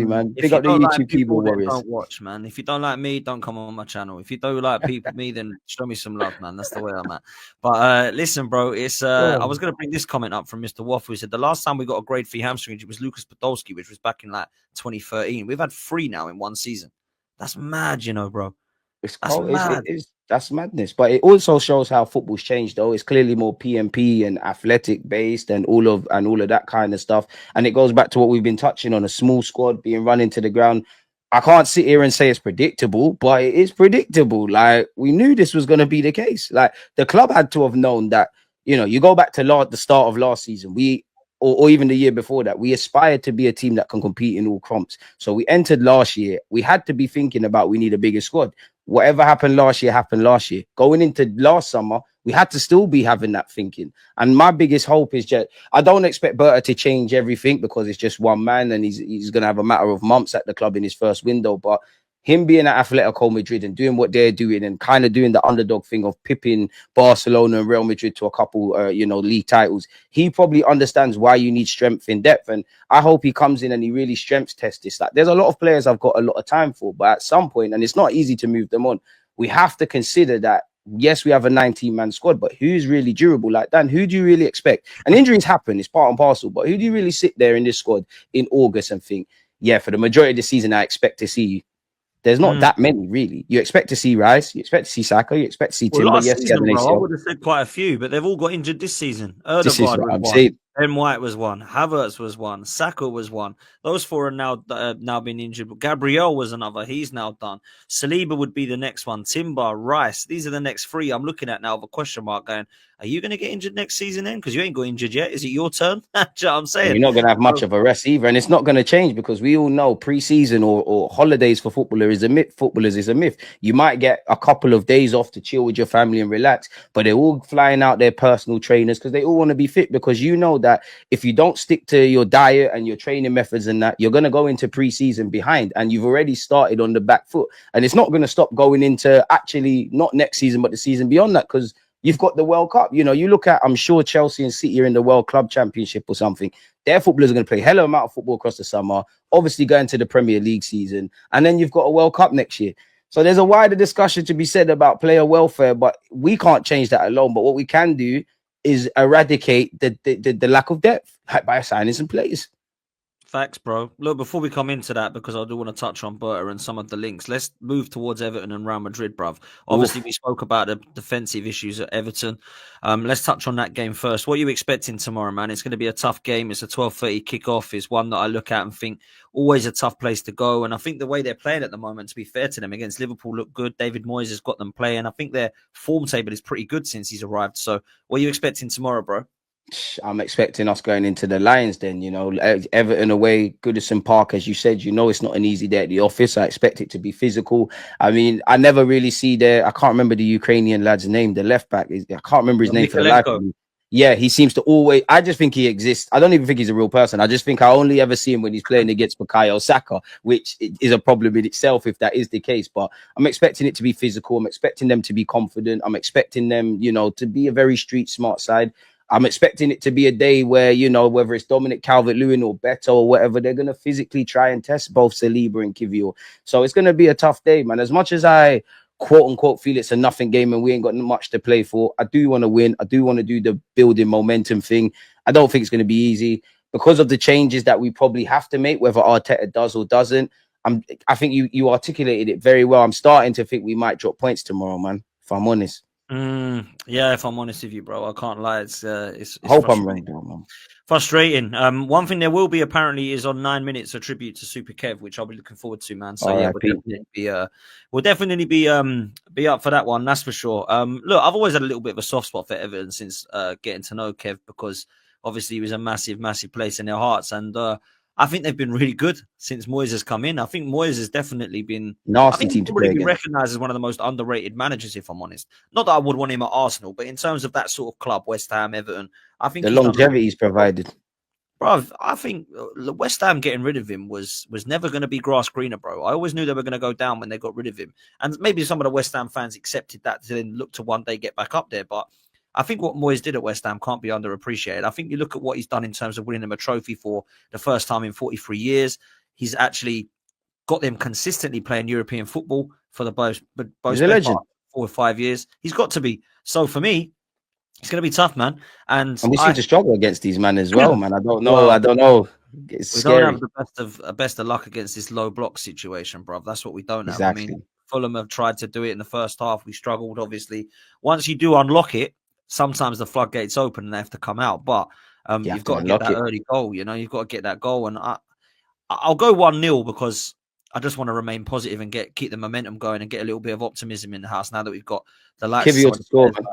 Honestly, man. If Big you up the don't like YouTube people, keyboard then warriors. don't watch, man. If you don't like me, don't come on my channel. If you don't like me, then show me some love, man. That's the way I'm at. But listen, bro, it's I was gonna bring this comment up from Mr. Waffle. He said the last time we got a grade 3 hamstring injury was Lucas Podolski, which was back in like 2013. We've had 3 now in one season. That's mad, bro. It's That's cold. mad. That's madness. But it also shows how football's changed, though. It's clearly more PMP and athletic based and all of that kind of stuff. And it goes back to what we've been touching on: a small squad being run into the ground. I can't sit here and say it's predictable, but it is predictable. Like, we knew this was going to be the case. Like, the club had to have known that. You go back to the start of last season. Or even the year before that, we aspired to be a team that can compete in all comps. So we entered last year. We had to be thinking about we need a bigger squad. Whatever happened last year happened last year. Going into last summer, we had to still be having that thinking. And my biggest hope is just, I don't expect Berta to change everything because it's just one man and he's going to have a matter of months at the club in his first window. But him being at Atletico Madrid and doing what they're doing and kind of doing the underdog thing of pipping Barcelona and Real Madrid to a couple, league titles, he probably understands why you need strength in depth. And I hope he comes in and he really strengths tests this. Like, there's a lot of players I've got a lot of time for, but at some point, and it's not easy to move them on, we have to consider that, yes, we have a 19-man squad, but who's really durable like that? And who do you really expect? And injuries happen, it's part and parcel, but who do you really sit there in this squad in August and think, yeah, for the majority of the season, I expect to see you? There's not that many, really. You expect to see Rice, you expect to see Saka, you expect to see Timber. Last season, bro, I would have said quite a few, but they've all got injured this season. This is what I'm saying. Ben White was one. Havertz was one. Saka was one. Those 4 are now been injured. But Gabriel was another. He's now done. Saliba would be the next one. Timber, Rice. These are the next 3 I'm looking at now with a question mark going, are you going to get injured next season then? Because you ain't got injured yet. Is it your turn? Do you know what I'm saying? You're not going to have much of a rest either. And it's not going to change because we all know pre-season or holidays for footballers is a myth. You might get a couple of days off to chill with your family and relax, but they're all flying out their personal trainers because they all want to be fit, because you know that if you don't stick to your diet and your training methods and that, you're going to go into pre-season behind, and you've already started on the back foot. And it's not going to stop going into actually not next season, but the season beyond that, because you've got the World Cup. You look at, I'm sure Chelsea and City are in the World Club Championship or something. Their footballers are going to play a hell of a amount of football across the summer, obviously going to the Premier League season, and then you've got a World Cup next year. So there's a wider discussion to be said about player welfare, but we can't change that alone. But what we can do is eradicate the lack of depth by signing some players. Facts, bro. Look, before we come into that, because I do want to touch on Berta and some of the links, let's move towards Everton and Real Madrid, bruv. Obviously, we spoke about the defensive issues at Everton. Let's touch on that game first. What are you expecting tomorrow, man? It's going to be a tough game. It's a 12:30 kickoff. It's one that I look at and think always a tough place to go. And I think the way they're playing at the moment, to be fair to them, against Liverpool look good. David Moyes has got them playing. I think their form table is pretty good since he's arrived. So what are you expecting tomorrow, bro? I'm expecting us going into the Lions then, Everton away, Goodison Park, as you said, it's not an easy day at the office. I expect it to be physical. I mean, I never really see I can't remember the Ukrainian lad's name, the left back. I can't remember his name for the life of me. Yeah, he seems to always, I just think he exists. I don't even think he's a real person. I just think I only ever see him when he's playing against Bukayo Saka, which is a problem in itself if that is the case. But I'm expecting it to be physical. I'm expecting them to be confident. I'm expecting them, to be a very street smart side. I'm expecting it to be a day where, whether it's Dominic Calvert-Lewin or Beto or whatever, they're going to physically try and test both Saliba and Kiwior. So it's going to be a tough day, man. As much as I, quote unquote, feel it's a nothing game and we ain't got much to play for, I do want to win. I do want to do the building momentum thing. I don't think it's going to be easy because of the changes that we probably have to make, whether Arteta does or doesn't. I think you articulated it very well. I'm starting to think we might drop points tomorrow, man, if I'm honest. Yeah, if I'm honest with you, bro, I can't lie. It's hope I'm right, man. Frustrating. One thing there will be apparently is on 9 minutes a tribute to Super Kev, which I'll be looking forward to, man. So yeah, we'll definitely be up for that one, that's for sure. Look, I've always had a little bit of a soft spot for Everton since getting to know Kev, because obviously he was a massive place in their hearts, and I think they've been really good since Moyes has come in. I think Moyes has definitely been nasty team to play against. Recognised as one of the most underrated managers, if I'm honest. Not that I would want him at Arsenal, but in terms of that sort of club, West Ham, Everton, I think the longevity he's provided. Bro, I think West Ham getting rid of him was never going to be grass greener, bro. I always knew they were going to go down when they got rid of him. And maybe some of the West Ham fans accepted that to then look to one day get back up there. But I think what Moyes did at West Ham can't be underappreciated. I think you look at what he's done in terms of winning them a trophy for the first time in 43 years. he's actually got them consistently playing European football for the best He's a legend. part of 4 or 5 years. He's got to be. So for me, it's going to be tough, man. And we seem to struggle against these men as well, man. I don't know. Well, It's we scary. don't have the best of luck against this low block situation, bro. That's what we don't have. Exactly. I mean, Fulham have tried to do it in the first half. We struggled, obviously. Once you do unlock it, sometimes the floodgates open and they have to come out. But you've got to get that early goal. You know, you've got to get that goal. And I'll go 1-0 because I just want to remain positive and keep the momentum going and get a little bit of optimism in the house now that we've got the lights. Kivio to score, man.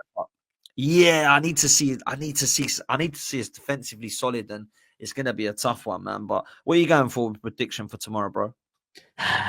Yeah, I need to see us defensively solid, and it's going to be a tough one, man. But what are you going for with prediction for tomorrow, bro?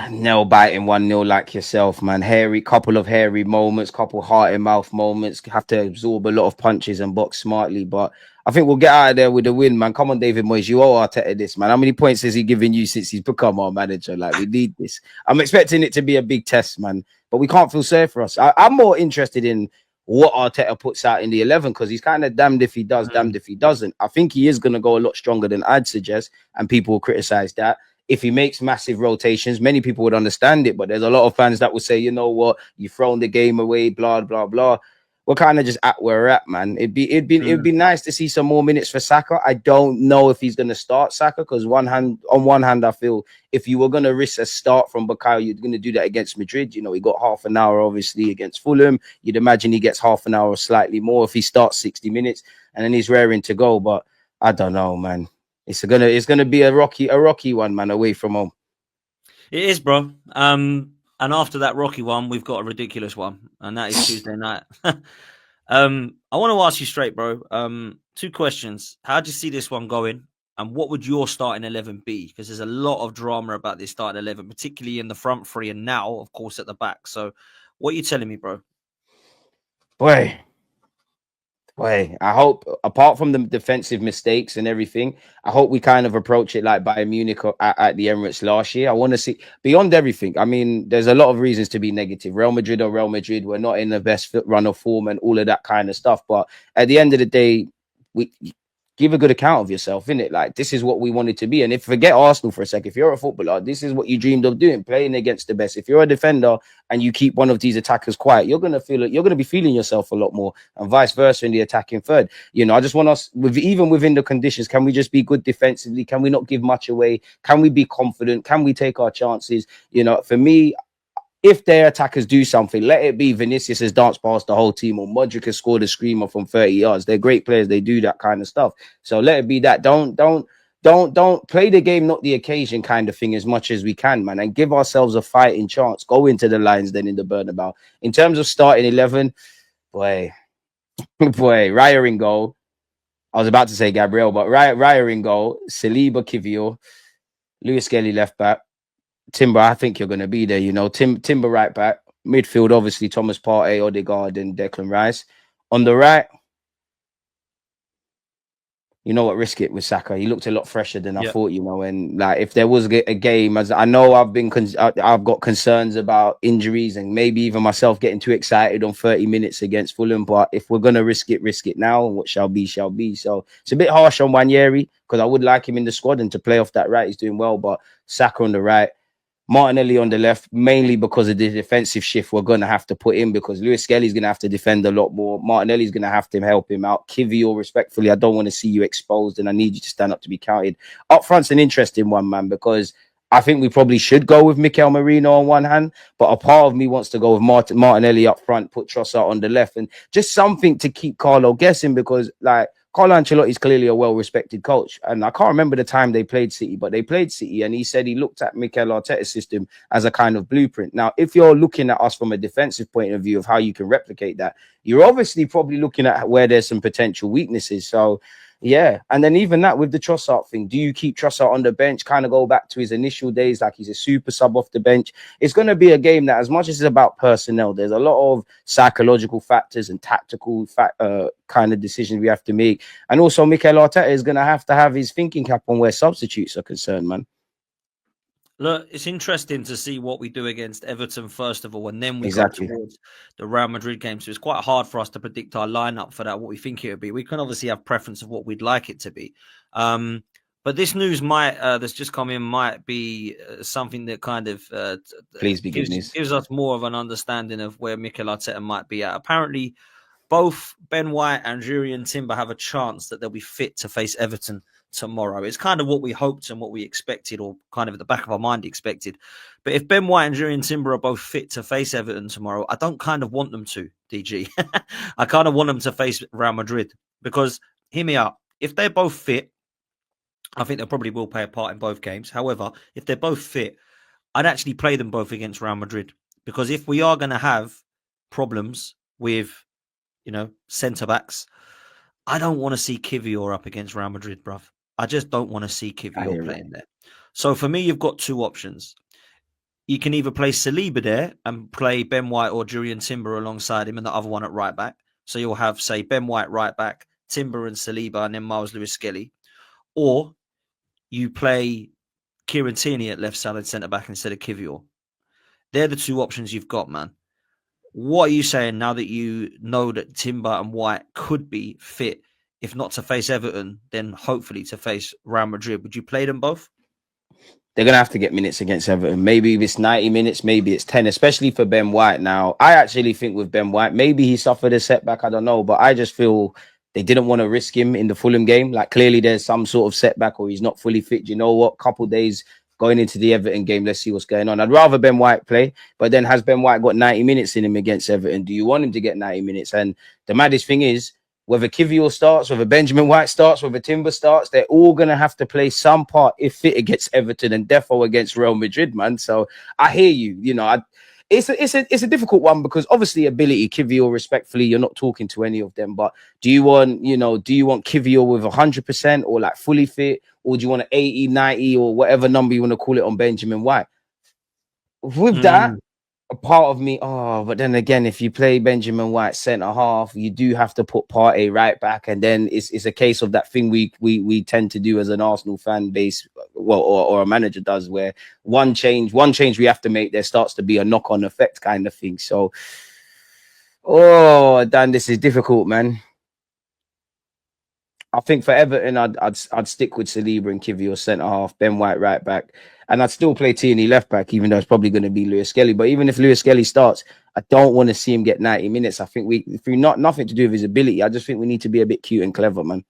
Nail biting 1-0 like yourself, man. Couple of hairy moments, couple heart and mouth moments. Have to absorb a lot of punches and box smartly, but I think we'll get out of there with a win, man. Come on, David Moyes, you owe Arteta this, man. How many points has he given you since he's become our manager? Like, we need this. I'm expecting it to be a big test, man, but we can't feel sorry for us. I'm more interested in what Arteta puts out in the 11 because he's kind of damned if he does, damned if he doesn't. I think he is going to go a lot stronger than I'd suggest, and people will criticize that. If he makes massive rotations, many people would understand it, but there's a lot of fans that will say, you know what, you've thrown the game away, blah, blah, blah. We're kind of just at where we're at, man. It'd be nice to see some more minutes for Saka. I don't know if he's going to start Saka because on one hand, I feel if you were going to risk a start from Bukayo, you're going to do that against Madrid. You know, he got half an hour, obviously, against Fulham. You'd imagine he gets half an hour or slightly more if he starts 60 minutes and then he's raring to go. But I don't know, man. It's gonna be a rocky one, man, away from home. It is, bro. And after that rocky one, we've got a ridiculous one, and that is Tuesday night. I want to ask you straight, bro. 2 questions. How do you see this one going? And what would your starting 11 be? Because there's a lot of drama about this starting 11, particularly in the front three, and now, of course, at the back. So, what are you telling me, bro? Boy, I hope, apart from the defensive mistakes and everything, I hope we kind of approach it like Bayern Munich at the Emirates last year. I want to see, beyond everything, I mean, there's a lot of reasons to be negative. Real Madrid, we're not in the best run of form and all of that kind of stuff. But at the end of the day, we give a good account of yourself, innit? Like, this is what we wanted to be. And if forget Arsenal for a sec, if you're a footballer, this is what you dreamed of doing, playing against the best. If you're a defender and you keep one of these attackers quiet, you're gonna be feeling yourself a lot more, and vice versa in the attacking third. You know, I just want us, even within the conditions, can we just be good defensively? Can we not give much away? Can we be confident? Can we take our chances? You know, for me, if their attackers do something, let it be Vinicius has danced past the whole team, or Modric has scored a screamer from 30 yards. They're great players. They do that kind of stuff. So let it be that. Don't play the game, not the occasion kind of thing as much as we can, man, and give ourselves a fighting chance. Go into the lines then in the Bernabeu. In terms of starting 11, boy, Raya in goal. I was about to say Gabriel, but Raya in goal, Saliba, Kivio, Lewis Skelly left back, Timber, I think you're going to be there, you know. Timber right back. Midfield, obviously, Thomas Partey, Odegaard, and Declan Rice. On the right, you know what, risk it with Saka. He looked a lot fresher than I thought, you know. And like, if there was a game, as I know, I've got concerns about injuries and maybe even myself getting too excited on 30 minutes against Fulham. But if we're gonna risk it now. And what shall be, shall be. So it's a bit harsh on Wanyeri because I would like him in the squad and to play off that right. He's doing well, but Saka on the right. Martinelli on the left, mainly because of the defensive shift we're going to have to put in, because Lewis Skelly's going to have to defend a lot more. Martinelli's going to have to help him out. Kivio, respectfully, I don't want to see you exposed and I need you to stand up to be counted. Up front's an interesting one, man, because I think we probably should go with Mikel Merino on one hand, but a part of me wants to go with Martinelli up front, put Trossard on the left, and just something to keep Carlo guessing, because like, Carlo Ancelotti is clearly a well-respected coach. And I can't remember the time they played City, but they played City. And he said he looked at Mikel Arteta's system as a kind of blueprint. Now, if you're looking at us from a defensive point of view of how you can replicate that, you're obviously probably looking at where there's some potential weaknesses. So, yeah. And then even that with the Trossard thing, do you keep Trossard on the bench, kind of go back to his initial days, like he's a super sub off the bench? It's going to be a game that, as much as it's about personnel, there's a lot of psychological factors and tactical kind of decisions we have to make. And also Mikel Arteta is going to have his thinking cap on where substitutes are concerned, man. Look, it's interesting to see what we do against Everton first of all, and then we go towards the Real Madrid game. So it's quite hard for us to predict our lineup for that, what we think it would be. We can obviously have preference of what we'd like it to be. But this news that's just come in might be something that kind of Please be good news. gives us more of an understanding of where Mikel Arteta might be at. Apparently, both Ben White and Jurrien Timber have a chance that they'll be fit to face Everton tomorrow. It's kind of what we hoped and what we expected, or kind of at the back of our mind expected. But if Ben White and Jurrien Timber are both fit to face Everton tomorrow, I don't kind of want them to, DG. I kind of want them to face Real Madrid because, hear me out, if they're both fit, I think they probably will play a part in both games. However, if they're both fit, I'd actually play them both against Real Madrid, because if we are going to have problems with, centre-backs, I don't want to see Kivior up against Real Madrid, bruv. I just don't want to see Kivior playing there. So for me, you've got two options. You can either play Saliba there and play Ben White or Jurrien Timber alongside him and the other one at right back. So you'll have, say, Ben White right back, Timber and Saliba, and then Miles Lewis-Skelly. Or you play Kieran Tierney at left-sided centre-back instead of Kivior. They're the two options you've got, man. What are you saying now that you know that Timber and White could be fit, if not to face Everton, then hopefully to face Real Madrid? Would you play them both? They're going to have to get minutes against Everton. Maybe it's 90 minutes, maybe it's 10, especially for Ben White now. I actually think with Ben White, maybe he suffered a setback, I don't know, but I just feel they didn't want to risk him in the Fulham game. Like, clearly there's some sort of setback or he's not fully fit. You know what? Couple days going into the Everton game, let's see what's going on. I'd rather Ben White play, but then has Ben White got 90 minutes in him against Everton? Do you want him to get 90 minutes? And the maddest thing is, whether Kivior starts, whether Benjamin White starts, whether Timber starts, they're all going to have to play some part if fit against Everton and defo against Real Madrid, man. So I hear you. It's a difficult one because obviously ability, Kivior, respectfully, you're not talking to any of them. But do you want Kivior with 100% or like fully fit, or do you want an 80, 90 or whatever number you want to call it on Benjamin White? With that, a part of me, but then again, if you play Benjamin White centre half, you do have to put Partey right back, and then it's a case of that thing we tend to do as an Arsenal fan base, well, or a manager does, where one change we have to make, there starts to be a knock-on effect kind of thing. So, Dan, this is difficult, man. I think for Everton, I'd stick with Saliba and Kivior centre half, Ben White right back, and I'd still play Tierney left back, even though it's probably going to be Lewis-Skelly. But even if Lewis-Skelly starts, I don't want to see him get 90 minutes. I think nothing to do with his ability. I just think we need to be a bit cute and clever, man.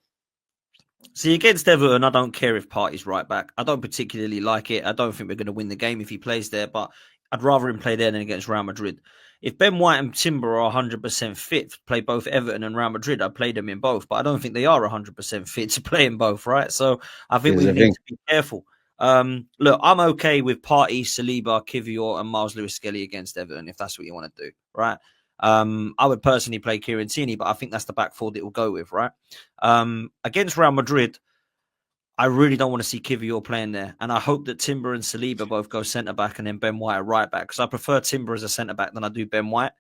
See, against Everton, I don't care if Partey's right back. I don't particularly like it. I don't think we're going to win the game if he plays there, but I'd rather him play there than against Real Madrid. If Ben White and Timber are 100% fit to play both Everton and Real Madrid, I'd play them in both. But I don't think they are 100% fit to play in both, right? So I think we need to be careful. Look, I'm okay with Partey, Saliba, Kivior, and Miles Lewis-Skelly against Everton, if that's what you want to do, right? I would personally play Kieran Tierney, but I think that's the back four that we'll go with, right? Against Real Madrid, I really don't want to see Kivior playing there. And I hope that Timber and Saliba both go centre-back and then Ben White at right-back, because I prefer Timber as a centre-back than I do Ben White.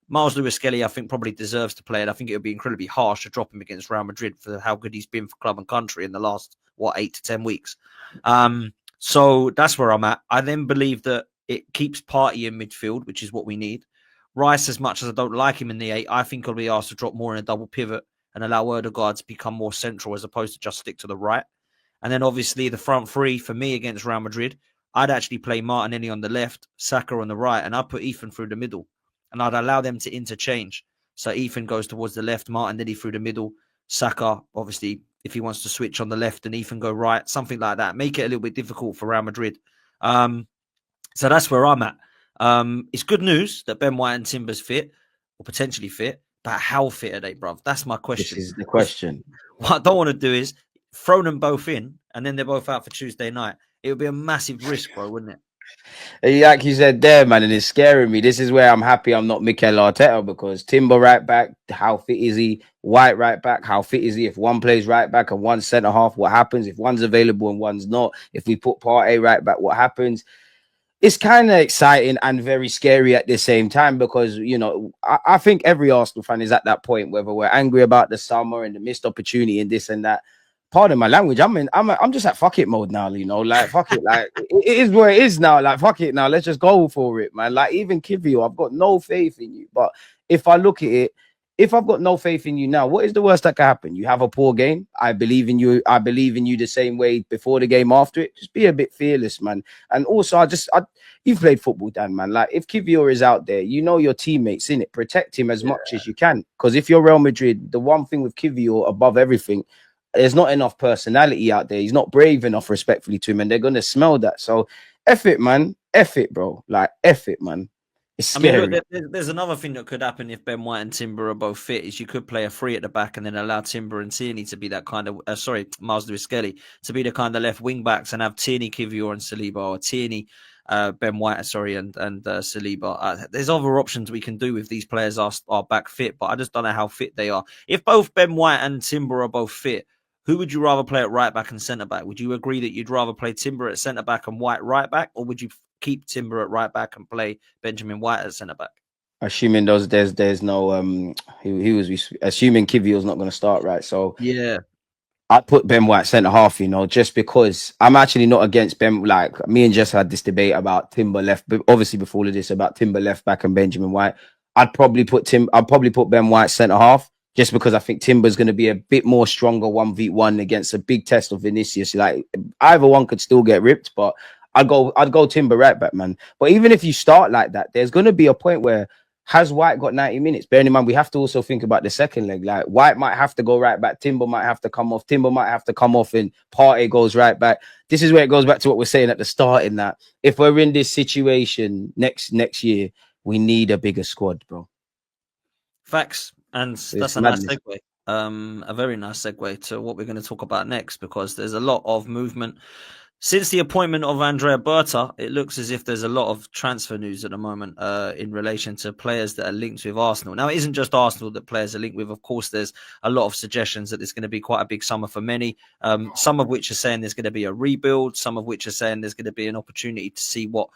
Miles Lewis-Skelly, I think, probably deserves to play it. I think it would be incredibly harsh to drop him against Real Madrid for how good he's been for club and country in the last, 8 to 10 weeks. So that's where I'm at. I then believe that it keeps Partey in midfield, which is what we need. Rice, as much as I don't like him in the 8, I think I'll be asked to drop more in a double pivot and allow Odegaard to become more central as opposed to just stick to the right. And then obviously the front three for me against Real Madrid, I'd actually play Martinelli on the left, Saka on the right, and I'd put Ethan through the middle. And I'd allow them to interchange. So Ethan goes towards the left, Martinelli through the middle, Saka, obviously, if he wants to switch on the left and Ethan go right, something like that. Make it a little bit difficult for Real Madrid. So that's where I'm at. It's good news that Ben White and Timber's fit, or potentially fit, but how fit are they, bruv? That's my question. This is the question. What I don't want to do is throw them both in, and then they're both out for Tuesday night. It would be a massive risk, bro, wouldn't it? Like you said there, man, and it's scaring me. This is where I'm happy I'm not Mikel Arteta, because Timber right back, how fit is he? White right back, how fit is he? If one plays right back and one centre half, what happens? If one's available and one's not? If we put Partey right back, what happens? It's kind of exciting and very scary at the same time, because, I think every Arsenal fan is at that point, whether we're angry about the summer and the missed opportunity and this and that. Pardon my language. I'm just at fuck it mode now, like fuck it. Like it is what it is now. Like fuck it now. Let's just go for it, man. Like even Kivior, I've got no faith in you. But if I look at it, if I've got no faith in you now, what is the worst that can happen? You have a poor game. I believe in you. I believe in you the same way before the game, after it. Just be a bit fearless, man. And also, you've played football, Dan, man. Like, if Kivior is out there, you know your teammates in it. Protect him as much as you can. Because if you're Real Madrid, the one thing with Kivior above everything, there's not enough personality out there. He's not brave enough, respectfully to him, and they're gonna smell that. So, F it, man. F it, bro. Like, F it, man. It's scary. I mean, look, there's another thing that could happen if Ben White and Timber are both fit, is you could play a free at the back and then allow Timber and Tierney to be that kind of, Miles Lewis-Skelly, to be the kind of left wing backs, and have Tierney, Kivior and Saliba, or Tierney, Ben White, and Saliba. There's other options we can do if these players are back fit, but I just don't know how fit they are. If both Ben White and Timber are both fit, who would you rather play at right back and centre back? Would you agree that you'd rather play Timber at centre back and White right back, or would you keep Timber at right back and play Benjamin White at centre back? Assuming there's no assuming Kivior's not going to start, right? So yeah, I'd put Ben White centre half, just because I'm actually not against Ben. Like, me and Jess had this debate about Timber left, but obviously before all of this about Timber left back and Benjamin White. I'd probably put Ben White centre half, just because I think Timber's going to be a bit more stronger 1v1 against a big test of Vinicius. Like, either one could still get ripped, but I'd go Timber right back, man. But even if you start like that, there's going to be a point where, has White got 90 minutes? Bearing in mind, we have to also think about the second leg. Like, White might have to go right back. Timber might have to come off. Timber might have to come off, and Partey goes right back. This is where it goes back to what we're saying at the start, in that if we're in this situation next year, we need a bigger squad, bro. Facts. And that's a nice segue. A very nice segue to what we're going to talk about next, because there's a lot of movement. Since the appointment of Andrea Berta, it looks as if there's a lot of transfer news at the moment in relation to players that are linked with Arsenal. Now, it isn't just Arsenal that players are linked with. Of course, there's a lot of suggestions that there's going to be quite a big summer for many, some of which are saying there's going to be a rebuild, some of which are saying there's going to be an opportunity to see what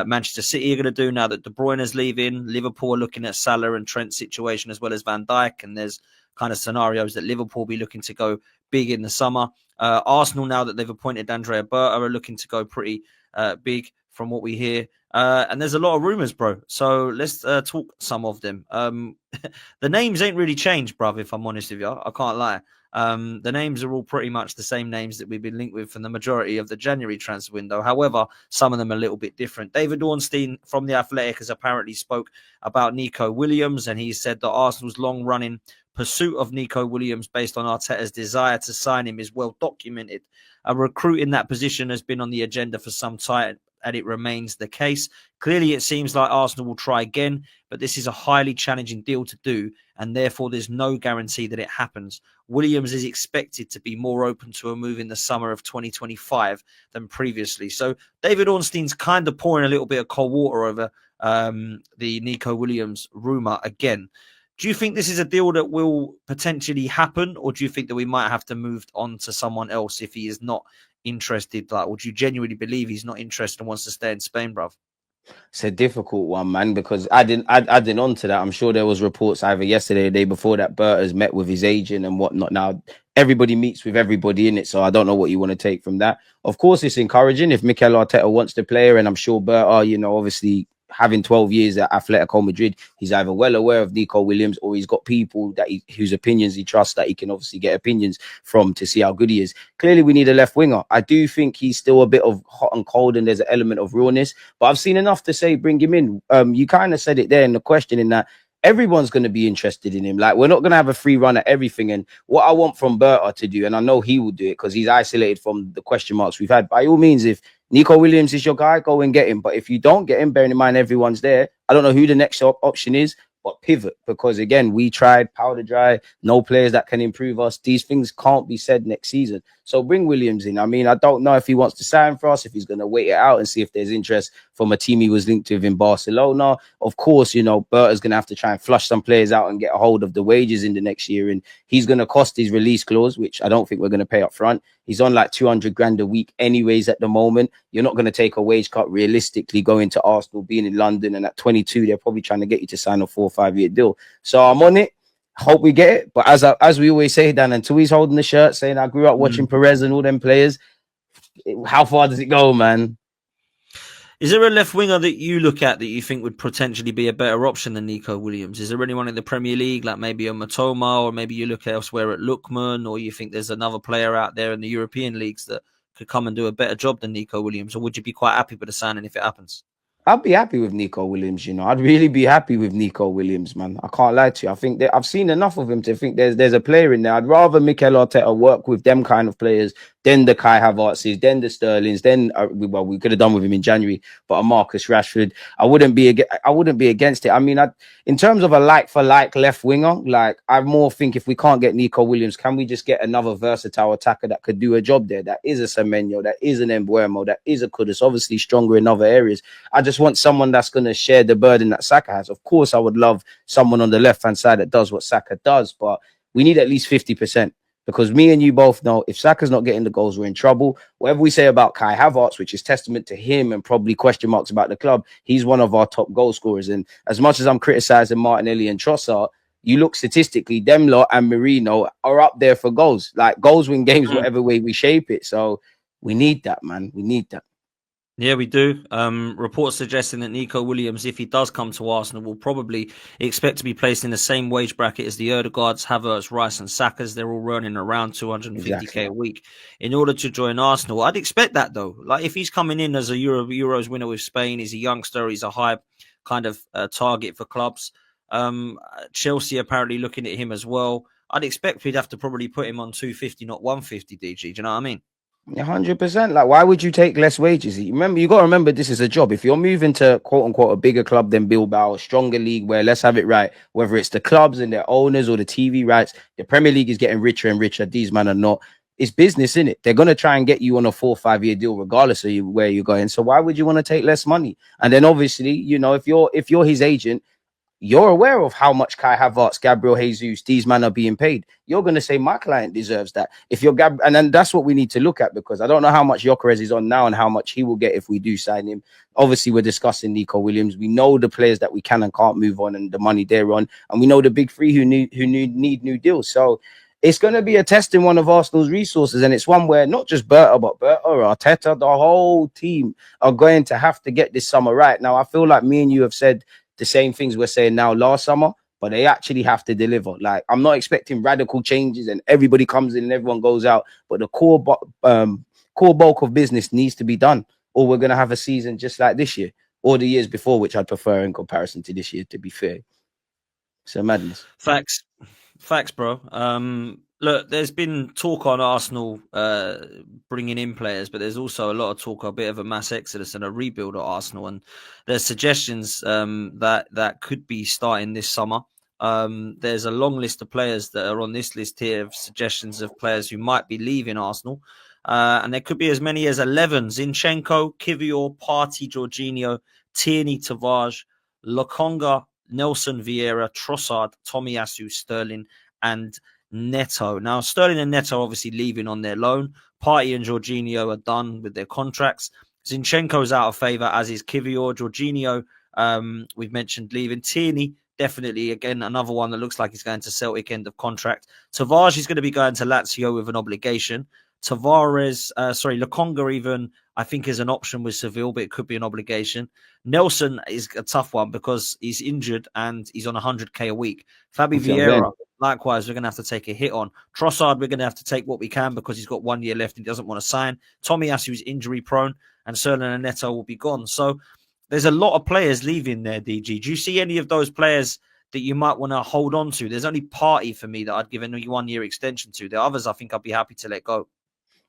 Manchester City are going to do now that De Bruyne is leaving. Liverpool are looking at Salah and Trent's situation, as well as Van Dijk, and there's kind of scenarios that Liverpool will be looking to go big in the summer. Arsenal, now that they've appointed Andrea Berta, are looking to go pretty big from what we hear. And there's a lot of rumours, bro. So let's talk some of them. The names ain't really changed, bruv, if I'm honest with you. I can't lie. The names are all pretty much the same names that we've been linked with from the majority of the January transfer window. However, some of them are a little bit different. David Ornstein from The Athletic has apparently spoke about Nico Williams, and he said that Arsenal's long-running pursuit of Nico Williams based on Arteta's desire to sign him is well documented. A recruit in that position has been on the agenda for some time, and it remains the case. Clearly, it seems like Arsenal will try again, but this is a highly challenging deal to do, and therefore there's no guarantee that it happens. Williams is expected to be more open to a move in the summer of 2025 than previously. So David Ornstein's kind of pouring a little bit of cold water over the Nico Williams rumour again. Do you think this is a deal that will potentially happen, or do you think that we might have to move on to someone else if he is not interested? Like, would you genuinely believe he's not interested and wants to stay in Spain, bruv? It's a difficult one, man, because adding on to that, I'm sure there was reports either yesterday or the day before that Berta's met with his agent and whatnot. Now, everybody meets with everybody in it, so I don't know what you want to take from that. Of course, it's encouraging if Mikel Arteta wants the player, and I'm sure Berta, obviously, having 12 years at Atletico Madrid, he's either well aware of Nico Williams, or he's got people that whose opinions he trusts, that he can obviously get opinions from to see how good he is. Clearly, we need a left winger. I do think he's still a bit of hot and cold, and there's an element of rawness, but I've seen enough to say bring him in. You kind of said it there in the question, in that everyone's going to be interested in him. Like, we're not going to have a free run at everything. And what I want from Berta to do, and I know he will do it because he's isolated from the question marks we've had, by all means, if Nico Williams is your guy, go and get him. But if you don't get him, bearing in mind everyone's there, I don't know who the next option is, but pivot. Because again, we tried powder dry, no players that can improve us. These things can't be said next season. So bring Williams in. I mean, I don't know if he wants to sign for us, if he's going to wait it out and see if there's interest from a team he was linked with in Barcelona. Of course, Berta's going to have to try and flush some players out and get a hold of the wages in the next year. And he's going to cost his release clause, which I don't think we're going to pay up front. He's on like 200 grand a week anyways at the moment. You're not going to take a wage cut realistically going to Arsenal, being in London, and at 22, they're probably trying to get you to sign a 4 or 5 year deal. So I'm on it. Hope we get it. But as we always say, Dan, until he's holding the shirt saying I grew up watching Perez and all them players, how far does it go, man? Is there a left winger that you look at that you think would potentially be a better option than Nico Williams? Is there anyone in the Premier League, like maybe a Matoma, or maybe you look elsewhere at Lookman, or you think there's another player out there in the European leagues that could come and do a better job than Nico Williams? Or would you be quite happy with the signing if it happens? I'd be happy with Nico Williams, I'd really be happy with Nico Williams, man. I can't lie to you. I think that I've seen enough of him to think there's a player in there. I'd rather Mikel Arteta work with them kind of players than the Kai Havertz's, then the Sterlings, then we could have done with him in January, but a Marcus Rashford. I wouldn't be against it. I mean, in terms of a like for like left winger, like I more think if we can't get Nico Williams, can we just get another versatile attacker that could do a job there? That is a Semenyo, that is an Embuemo, that is a Kudus, obviously stronger in other areas. I just want someone that's going to share the burden that Saka has. Of course, I would love someone on the left-hand side that does what Saka does, but we need at least 50%. Because me and you both know if Saka's not getting the goals, we're in trouble. Whatever we say about Kai Havertz, which is testament to him and probably question marks about the club, he's one of our top goal scorers. And as much as I'm criticizing Martinelli and Trossard, you look statistically, them lot and Merino are up there for goals. Like goals win games, whatever way we shape it. So we need that, man. We need that. Yeah, we do. Reports suggesting that Nico Williams, if he does come to Arsenal, will probably expect to be placed in the same wage bracket as the Odegaards, Havertz, Rice and Sakas. They're all running around 250k a week. In order to join Arsenal, I'd expect that though. Like if he's coming in as a Euros winner with Spain, he's a youngster, he's a high kind of target for clubs. Chelsea apparently looking at him as well. I'd expect we'd have to probably put him on 250, not 150, DG. Do you know what I mean? 100%. Like, why would you take less wages? You got to remember this is a job. If you're moving to quote unquote a bigger club than Bilbao, a stronger league where, let's have it right, whether it's the clubs and their owners or the TV rights, the Premier League is getting richer and richer. These men are not. It's business, innit? They're going to try and get you on a 4 or 5 year deal, regardless of where you're going. So why would you want to take less money? And then obviously, if you're his agent, you're aware of how much Kai Havertz, Gabriel Jesus, these men are being paid. You're going to say my client deserves that. If you're and then that's what we need to look at, because I don't know how much Gyokeres is on now and how much he will get if we do sign him. Obviously, we're discussing Nico Williams. We know the players that we can and can't move on and the money they're on, and we know the big three who need new deals. So it's going to be a test in one of Arsenal's resources, and it's one where not just Berta, but Berta, Arteta, the whole team are going to have to get this summer right. Now, I feel like me and you have said the same things we're saying now last summer, but they actually have to deliver. Like, I'm not expecting radical changes and everybody comes in and everyone goes out, but the core bulk of business needs to be done, or we're going to have a season just like this year or the years before, which I'd prefer in comparison to this year, to be fair. So madness. Facts, bro. Look, there's been talk on Arsenal bringing in players, but there's also a lot of talk, a bit of a mass exodus and a rebuild at Arsenal. And there's suggestions that could be starting this summer. There's a long list of players that are on this list here of suggestions of players who might be leaving Arsenal. And there could be as many as 11. Zinchenko, Kivior, Partey, Jorginho, Tierney, Tavares, Lokonga, Nelson, Vieira, Trossard, Tomiyasu, Sterling, and Neto. Now, Sterling and Neto obviously leaving on their loan. Partey and Jorginho are done with their contracts. Zinchenko's out of favour, as is Kivior. Jorginho, we've mentioned leaving. Tierney, definitely, again, another one that looks like he's going to Celtic, end of contract. Tavares is going to be going to Lazio with an obligation. Lokonga even, I think, is an option with Seville, but it could be an obligation. Nelson is a tough one because he's injured and he's on 100k a week. Fabi Vieira, likewise, we're going to have to take a hit on. Trossard, we're going to have to take what we can because he's got 1 year left and he doesn't want to sign. Tomiyasu is injury prone, and Sterling and Neto will be gone. So there's a lot of players leaving there, DG. Do you see any of those players that you might want to hold on to? There's only Partey for me that I'd give a 1 year extension to. The others, I think I'd be happy to let go.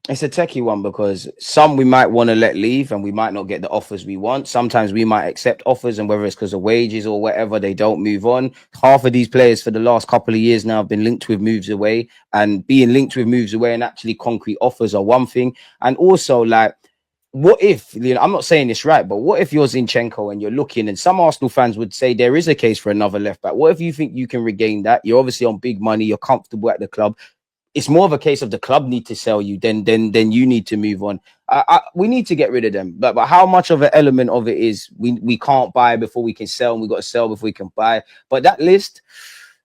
It's a techie one because some we might want to let leave and we might not get the offers we want. Sometimes we might accept offers, and whether it's because of wages or whatever, they don't move on. Half of these players for the last couple of years now have been linked with moves away, and being linked with moves away and actually concrete offers are one thing. And also, like, what if, I'm not saying this right, but what if you're Zinchenko and you're looking, and some Arsenal fans would say there is a case for another left back. What if you think you can regain that? You're obviously on big money. You're comfortable at the club. It's more of a case of the club need to sell you than you need to move on. We need to get rid of them. But how much of an element of it is we can't buy before we can sell, and we got to sell before we can buy. But that list,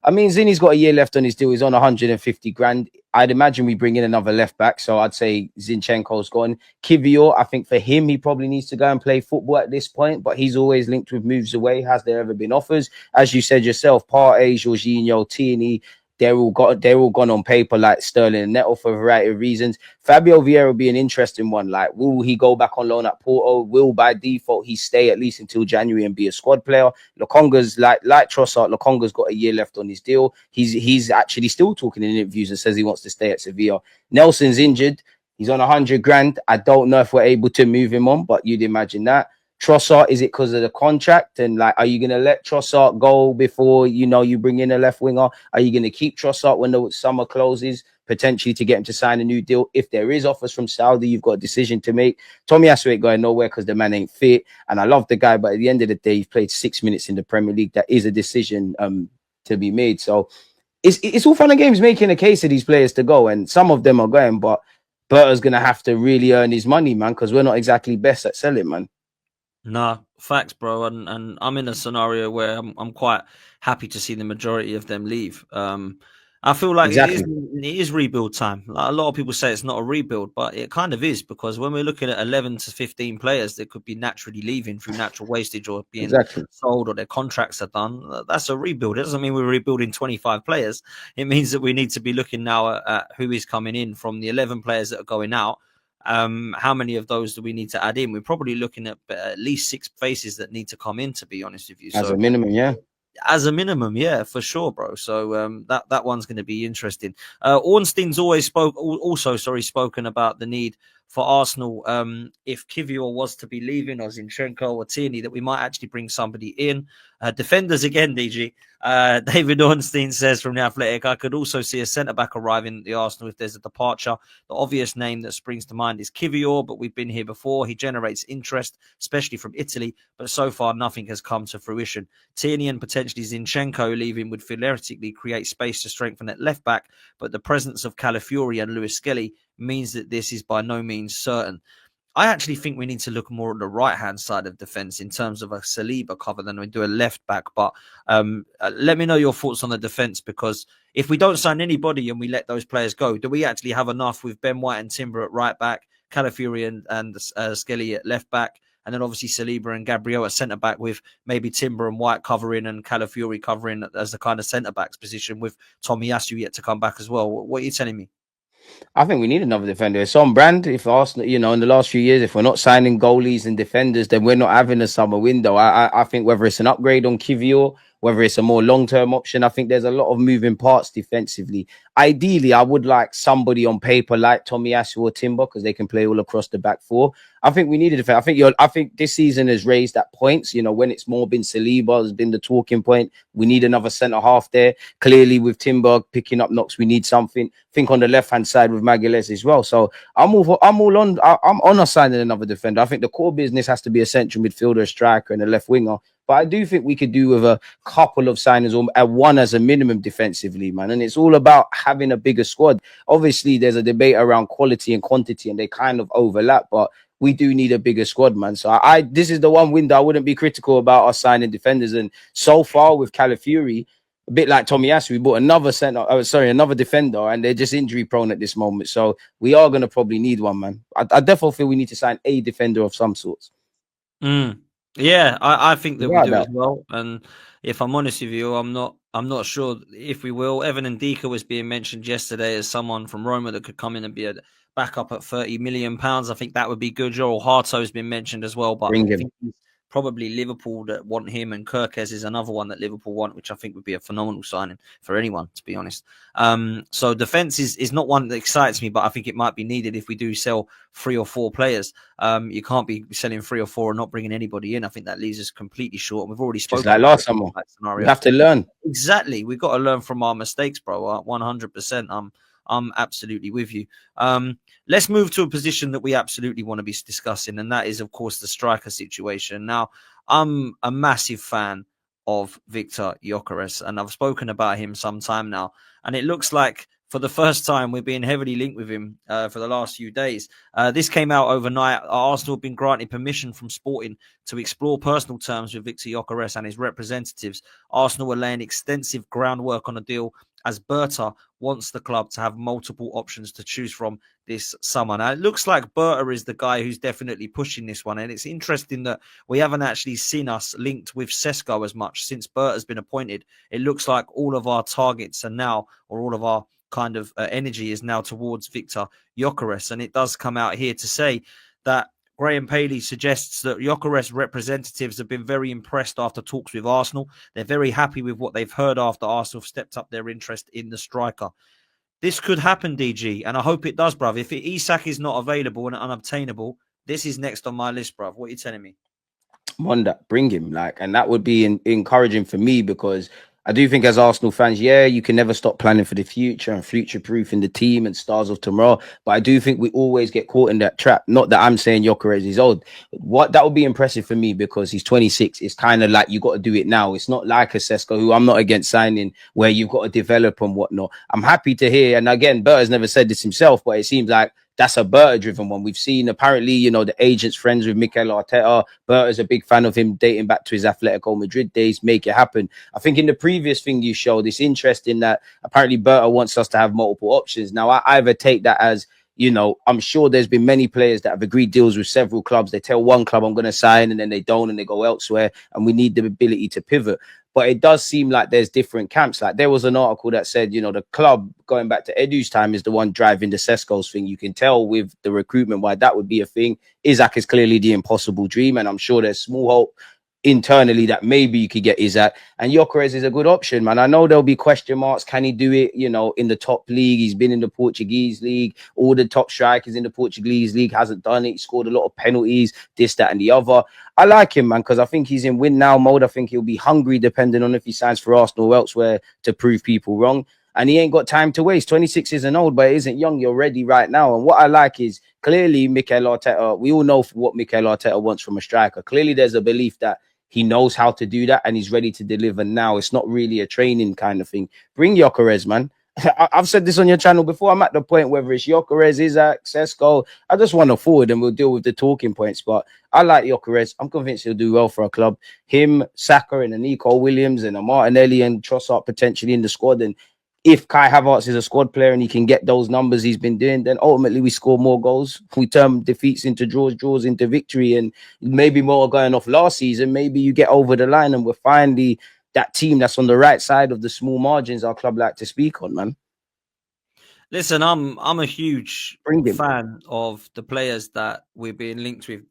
I mean, Zinni's got a year left on his deal. He's on 150 grand. I'd imagine we bring in another left back. So I'd say Zinchenko's gone. Kivior, I think for him, he probably needs to go and play football at this point, but he's always linked with moves away. Has there ever been offers? As you said yourself, Partey, Jorginho, Tierney, they're all gone on paper like Sterling and Neto for a variety of reasons. Fabio Vieira will be an interesting one. Like, will he go back on loan at Porto? Will by default he stay at least until January and be a squad player? Lokonga's like Trossard. Lokonga's got a year left on his deal. He's actually still talking in interviews and says he wants to stay at Sevilla. Nelson's injured. He's on 100 grand. I don't know if we're able to move him on, but you'd imagine that. Trossard, is it because of the contract? And like, are you going to let Trossard go before, you bring in a left winger? Are you going to keep Trossard when the summer closes, potentially to get him to sign a new deal? If there is offers from Saudi, you've got a decision to make. Tomiyasu ain't going nowhere because the man ain't fit. And I love the guy, but at the end of the day, he's played 6 minutes in the Premier League. That is a decision to be made. So it's all fun and games making a case of these players to go. And some of them are going, but Berta's going to have to really earn his money, man, because we're not exactly best at selling, man. Nah, facts, bro. And I'm in a scenario where I'm quite happy to see the majority of them leave. I feel like it is rebuild time. Like, a lot of people say it's not a rebuild, but it kind of is, because when we're looking at 11 to 15 players that could be naturally leaving through natural wastage or being sold or their contracts are done, that's a rebuild. It doesn't mean we're rebuilding 25 players. It means that we need to be looking now at who is coming in from the 11 players that are going out. How many of those do we need to add in? We're probably looking at least 6 faces that need to come in, to be honest with you. As a minimum, yeah. As a minimum, yeah, for sure, bro. So that one's going to be interesting. Ornstein's spoken about the need for Arsenal, if Kivior was to be leaving, or Zinchenko or Tierney, that we might actually bring somebody in. Defenders again, DG. David Ornstein says from The Athletic, I could also see a centre-back arriving at the Arsenal if there's a departure. The obvious name that springs to mind is Kivior, but we've been here before. He generates interest, especially from Italy, but so far nothing has come to fruition. Tierney and potentially Zinchenko leaving would theoretically create space to strengthen at left-back, but the presence of Calafiori and Lewis Skelly means that this is by no means certain. I actually think we need to look more at the right-hand side of defence in terms of a Saliba cover than we do a left-back. But let me know your thoughts on the defence, because if we don't sign anybody and we let those players go, do we actually have enough with Ben White and Timber at right-back, Calafiori and Skelly at left-back, and then obviously Saliba and Gabriel at centre-back, with maybe Timber and White covering and Calafiori covering as the kind of centre-backs position, with Tomiyasu yet to come back as well? What are you telling me? I think we need another defender. It's on brand. If Arsenal, in the last few years, if we're not signing goalies and defenders, then we're not having a summer window. I think whether it's an upgrade on Kivior, whether it's a more long-term option, I think there's a lot of moving parts defensively. Ideally, I would like somebody on paper like Tomiyasu or Timber, because they can play all across the back four. I think we need a defender. I think this season has raised at points. When it's more been Saliba has been the talking point. We need another centre half there. Clearly, with Timber picking up knocks, we need something. I think on the left-hand side with Magalhaes as well. So I'm on us signing another defender. I think the core business has to be a central midfielder, a striker, and a left winger. But I do think we could do with a couple of signings, or one as a minimum defensively, man. And it's all about having a bigger squad. Obviously, there's a debate around quality and quantity, and they kind of overlap, but we do need a bigger squad, man. So this is the one window I wouldn't be critical about us signing defenders. And so far with Calafiori, a bit like Tomiyasu, we bought another defender, and they're just injury prone at this moment. So we are going to probably need one, man. I definitely feel we need to sign a defender of some sorts. Yeah, I think that we do as well. And if I'm honest with you, I'm not sure if we will. Evan Ndika was being mentioned yesterday as someone from Roma that could come in and be a backup at £30 million. I think that would be good. Joel Harto's been mentioned as well, but I think he's probably Liverpool that want him, and Gyökeres is another one that Liverpool want, which I think would be a phenomenal signing for anyone, to be honest. So defence is not one that excites me, but I think it might be needed if we do sell 3 or 4 players. You can't be selling 3 or 4 and not bringing anybody in. I think that leaves us completely short. And we've already spoken about last summer. We have to learn. Exactly. We've got to learn from our mistakes, bro. 100%. I'm absolutely with you. Let's move to a position that we absolutely want to be discussing, and that is, of course, the striker situation. Now, I'm a massive fan of Viktor Gyökeres, and I've spoken about him some time now, and it looks like for the first time, we're being heavily linked with him for the last few days. This came out overnight. Arsenal have been granted permission from Sporting to explore personal terms with Viktor Gyökeres and his representatives. Arsenal were laying extensive groundwork on a deal, as Berta wants the club to have multiple options to choose from this summer. Now, it looks like Berta is the guy who's definitely pushing this one. And it's interesting that we haven't actually seen us linked with Sesko as much since Berta's been appointed. It looks like all of our targets are now, or all of our kind of energy is now towards Viktor Gyökeres. And it does come out here to say that Graham Paley suggests that Gyokeres representatives have been very impressed after talks with Arsenal. They're very happy with what they've heard after Arsenal have stepped up their interest in the striker. This could happen, DG, and I hope it does, bruv. If Isak is not available and unobtainable, this is next on my list, bruv. What are you telling me? Monda, bring him, and that would be encouraging for me, because I do think as Arsenal fans, you can never stop planning for the future and future-proofing the team and stars of tomorrow. But I do think we always get caught in that trap. Not that I'm saying Gyokeres is old. What that would be impressive for me, because he's 26. It's kind of like you got to do it now. It's not like a Sesko, who I'm not against signing, where you've got to develop and whatnot. I'm happy to hear, and again, Berta's never said this himself, but it seems like that's a Berta-driven one. We've seen, apparently, the agent's friends with Mikel Arteta. Berta's a big fan of him, dating back to his Atletico Madrid days. Make it happen. I think in the previous thing you showed, it's interesting that apparently Berta wants us to have multiple options. Now, I either take that as, I'm sure there's been many players that have agreed deals with several clubs. They tell one club, I'm going to sign, and then they don't, and they go elsewhere. And we need the ability to pivot. But it does seem like there's different camps. Like there was an article that said, the club going back to Edu's time is the one driving the Sesko's thing. You can tell with the recruitment why that would be a thing. Isak is clearly the impossible dream. And I'm sure there's small hope internally that maybe you could get Isak, and Gyokeres is a good option, man. I know there'll be question marks. Can he do it, in the top league? He's been in the Portuguese league. All the top strikers in the Portuguese league hasn't done it. He scored a lot of penalties, this, that, and the other. I like him, man, because I think he's in win now mode. I think he'll be hungry, depending on if he signs for Arsenal or elsewhere, to prove people wrong. And he ain't got time to waste. 26 isn't old, but it isn't young. You're ready right now. And what I like is clearly Mikel Arteta. We all know what Mikel Arteta wants from a striker. Clearly, there's a belief that he knows how to do that and he's ready to deliver now. It's not really a training kind of thing. Bring Gyokeres, man. I've said this on your channel before. I'm at the point whether it's Gyokeres, Isak, Sesko. I just want to forward and we'll deal with the talking points. But I like Gyokeres. I'm convinced he'll do well for a club. Him, Saka, and a Nico Williams and a Martinelli and Trossard potentially in the squad. And if Kai Havertz is a squad player and he can get those numbers he's been doing, then ultimately we score more goals. We turn defeats into draws into victory, and maybe more going off last season. Maybe you get over the line and we're finally that team that's on the right side of the small margins our club like to speak on, man. Listen, I'm a huge fan of the players that we're being linked with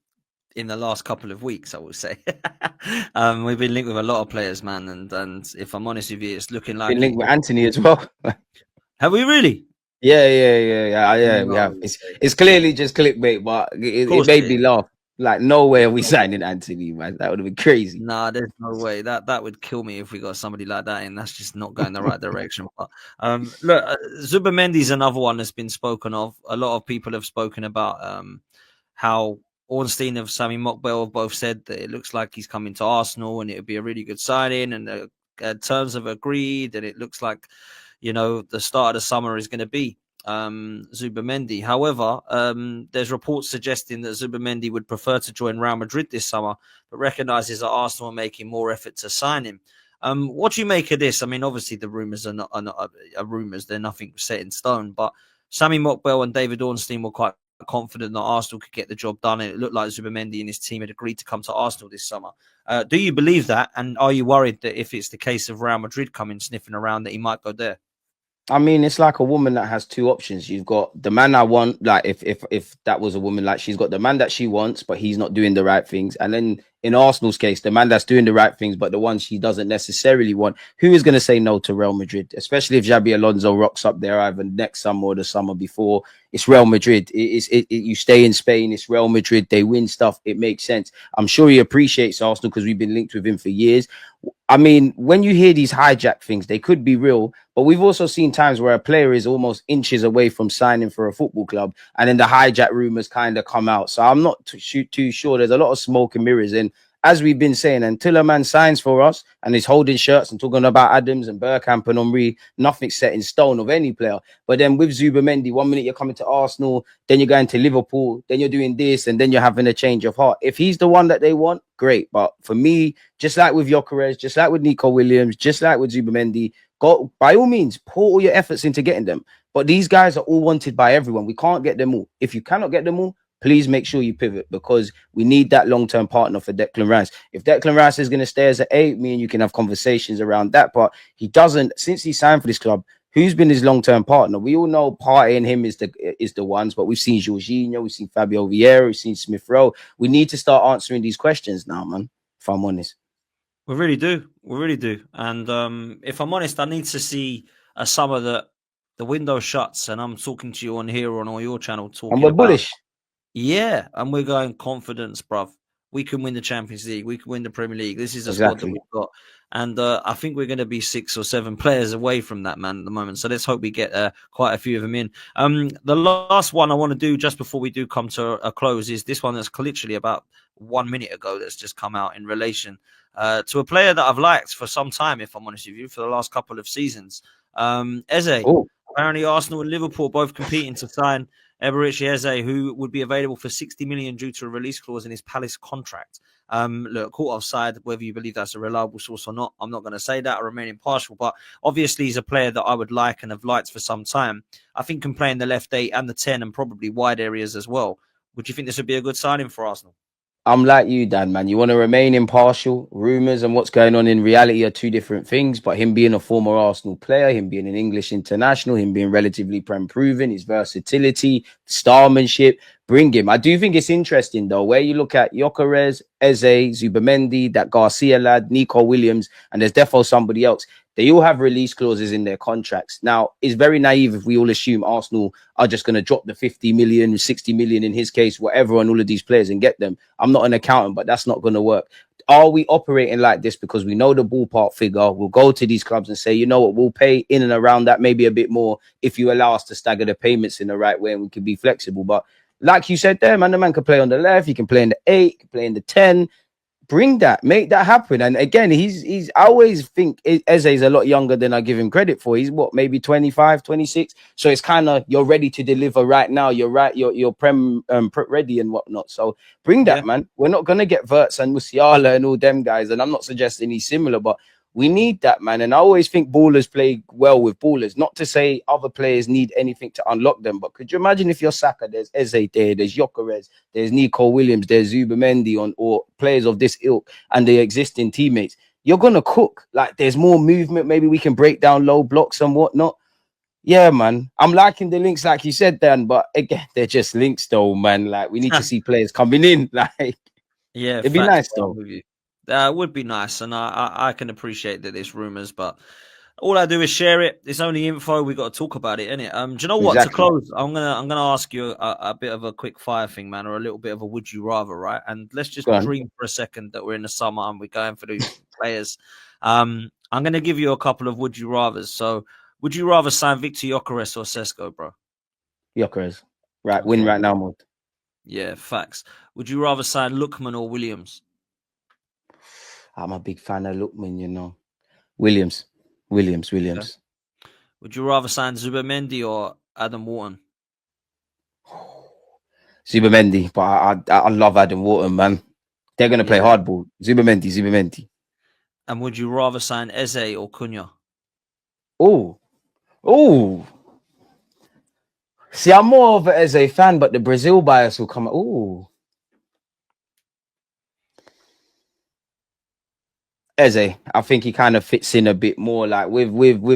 in the last couple of weeks, I would say. We've been linked with a lot of players, man, and if I'm honest with you, it's looking like been linked with Anthony as well. Have we really? Yeah. We have. It's clearly just clickbait, but it made me laugh. Like, no way are we signing Anthony, man. That would have been crazy. Nah, there's no way. That would kill me if we got somebody like that, and that's just not going the right direction. But look, Zubimendi is another one that's been spoken of. A lot of people have spoken about how Ornstein and Sami Mokbel have both said that it looks like he's coming to Arsenal and it would be a really good signing, and terms have agreed, and it looks like, the start of the summer is going to be Zubimendi. However, there's reports suggesting that Zubimendi would prefer to join Real Madrid this summer, but recognises that Arsenal are making more effort to sign him. What do you make of this? I mean, obviously the rumours are not rumours. They're nothing set in stone, but Sami Mokbel and David Ornstein were quite confident that Arsenal could get the job done, and it looked like Zubimendi and his team had agreed to come to Arsenal this summer. Do you believe that? And are you worried that if it's the case of Real Madrid coming sniffing around, that he might go there? I mean, it's like a woman that has two options. You've got the man I want, like if that was a woman, like she's got the man that she wants, but he's not doing the right things. And then in Arsenal's case, the man that's doing the right things, but the one she doesn't necessarily want. Who is going to say no to Real Madrid? Especially if Xabi Alonso rocks up there either next summer or the summer before. It's Real Madrid. You stay in Spain. It's Real Madrid. They win stuff. It makes sense. I'm sure he appreciates Arsenal because we've been linked with him for years. I mean, when you hear these hijack things, they could be real, but we've also seen times where a player is almost inches away from signing for a football club, and then the hijack rumors kind of come out. So I'm not too sure. There's a lot of smoke and mirrors, and as we've been saying, until a man signs for us and is holding shirts and talking about Adams and Bergkamp and Henry, nothing's set in stone of any player. But then with Zubimendi, 1 minute you're coming to Arsenal, then you're going to Liverpool, then you're doing this, and then you're having a change of heart. If he's the one that they want, great. But for me, just like with Gyokeres, just like with Nico Williams, just like with Zubimendi, go by all means, pour all your efforts into getting them. But these guys are all wanted by everyone. We can't get them all. If you cannot get them all, please make sure you pivot, because we need that long-term partner for Declan Rice. If Declan Rice is going to stay as an 8, me and you can have conversations around that. But he doesn't, since he signed for this club, who's been his long-term partner? We all know Partey and him is the ones, but we've seen Jorginho, we've seen Fabio Vieira, we've seen Smith Rowe. We need to start answering these questions now, man, if I'm honest. We really do. We really do. And if I'm honest, I need to see a summer that the window shuts and I'm talking to you on here or on all your channel talking And we're about bullish. Yeah, and we're going confidence, bruv. We can win the Champions League. We can win the Premier League. This is a squad that we've got. And I think we're going to be 6 or 7 players away from that, man, at the moment. So let's hope we get quite a few of them in. The last one I want to do just before we do come to a close is this one that's literally about 1 minute ago that's just come out in relation to a player that I've liked for some time, if I'm honest with you, for the last couple of seasons. Eze. Oh. Apparently Arsenal and Liverpool both competing to sign Eberechi Eze, who would be available for 60 million due to a release clause in his Palace contract. Look, caught offside, whether you believe that's a reliable source or not, I'm not going to say that. I remain impartial, but obviously he's a player that I would like and have liked for some time. I think can play in the left 8 and the 10 and probably wide areas as well. Would you think this would be a good signing for Arsenal? I'm like you, Dan, man. You want to remain impartial. Rumours and what's going on in reality are two different things. But him being a former Arsenal player, him being an English international, him being relatively proven, his versatility, starmanship, bring him. I do think it's interesting, though, where you look at Gyokeres, Eze, Zubimendi, that Garcia lad, Nico Williams, and there's defo somebody else. They all have release clauses in their contracts. Now, it's very naive if we all assume Arsenal are just going to drop the 50 million, 60 million in his case, whatever, on all of these players and get them. I'm not an accountant, but that's not going to work. Are we operating like this because we know the ballpark figure? We'll go to these clubs and say, you know what, we'll pay in and around that, maybe a bit more if you allow us to stagger the payments in the right way and we can be flexible. But like you said there, man, the man can play on the left, he can play in the 8, he can play in the 10. Bring that, make that happen. And again, he's I always think Eze is a lot younger than I give him credit for. He's what, maybe 25, 26. So it's kind of, you're ready to deliver right now. You're right, you're prem ready and whatnot. So bring that, man. We're not gonna get Wirtz and Musiala and all them guys. And I'm not suggesting he's similar, but we need that, man. And I always think ballers play well with ballers. Not to say other players need anything to unlock them, but could you imagine if you're Saka, there's Eze there, there's Gyokeres, there's Nico Williams, there's Zubimendi or players of this ilk and the existing teammates. You're going to cook. Like, there's more movement. Maybe we can break down low blocks and whatnot. Yeah, man. I'm liking the links, like you said, Dan, but again, they're just links, though, man. Like, we need to see players coming in. Like, yeah, it'd be nice, though. It would be nice, and I can appreciate that there's rumours, but all I do is share it. It's only info. We got to talk about it, innit? Do you know what? Exactly. To close, I'm gonna ask you a bit of a quick fire thing, man, or a little bit of a would you rather, right? And let's just dream for a second that we're in the summer and we're going for these players. I'm gonna give you a couple of would you rathers. So, would you rather sign Viktor Gyökeres or Sesko, bro? Gyökeres, right? Okay. Win right now mode. Yeah, facts. Would you rather sign Lookman or Williams? I'm a big fan of Lookman, you know. Williams. Okay. Would you rather sign Zubimendi or Adam Wharton? Zubimendi, but I love Adam Wharton, man. They're going to play hardball. Zubimendi. And would you rather sign Eze or Cunha? Oh. See, I'm more of an Eze fan, but the Brazil bias will come. Eze, I think he kind of fits in a bit more. Like with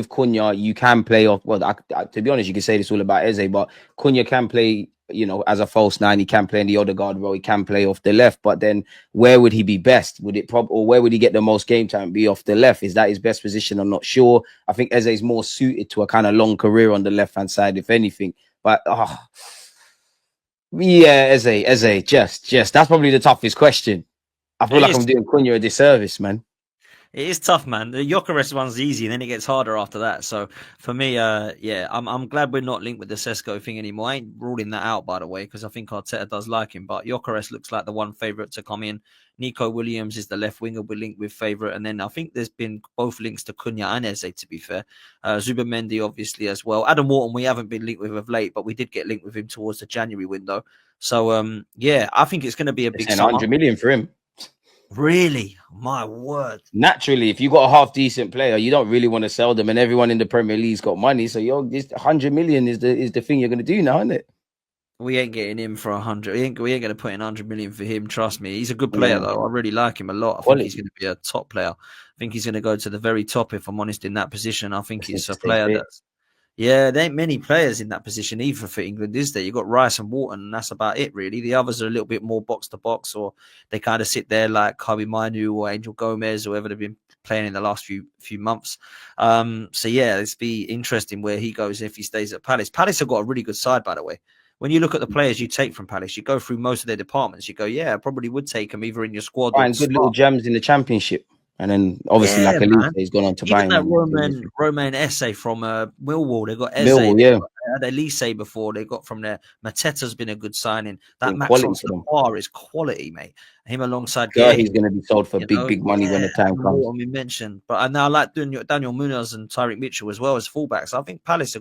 Cunha, you can play off. Well, to be honest, you can say this all about Eze, but Cunha can play, you know, as a false 9. He can play in the Odegaard role. He can play off the left. But then, where would he be best? Or where would he get the most game time? Be off the left? Is that his best position? I'm not sure. I think Eze is more suited to a kind of long career on the left hand side, if anything. But yeah, Eze, just that's probably the toughest question. I feel like I'm doing Cunha a disservice, man. It is tough, man. The Gyokeres one's easy, and then it gets harder after that. So for me, yeah, I'm glad we're not linked with the Sesko thing anymore. I ain't ruling that out, by the way, because I think Arteta does like him. But Gyokeres looks like the one favourite to come in. Nico Williams is the left winger we're linked with favourite, and then I think there's been both links to Cunha and Eze, to be fair. Zubimendi obviously as well. Adam Wharton we haven't been linked with of late, but we did get linked with him towards the January window. So yeah, I think it's going to be a big summer. 100 million for him. Really? My word. Naturally, if you got a half decent player, you don't really want to sell them, and everyone in the Premier League's got money. So this 100 million is the thing you're going to do now, isn't it? We ain't getting him for 100. We ain't going to put in 100 million for him. Trust me. He's a good player, though. I really like him a lot. I think he's going to be a top player. I think he's going to go to the very top, if I'm honest, in that position. I think he's a player that's... Yeah, there ain't many players in that position either for England, is there? You've got Rice and Wharton, and that's about it, really. The others are a little bit more box-to-box, or they kind of sit there like Kobe Mainu or Angel Gomez or whoever they've been playing in the last few months. So, yeah, it's be interesting where he goes if he stays at Palace. Palace have got a really good side, by the way. When you look at the players you take from Palace, you go through most of their departments. You go, yeah, I probably would take them either in your squad. Find good little gems in the Championship. And then obviously, like Elise, he's gone on to buy that Romain Esse from Millwall. They got Eze. Millwall, yeah. They had Elise before. They got from there. Mateta's been a good signing. That Maxwell's bar is quality, mate. Him alongside he's going to be sold for big money when the time comes. We mentioned, but I now like Daniel Munoz and Tyreek Mitchell as well as fullbacks. I think Palace have got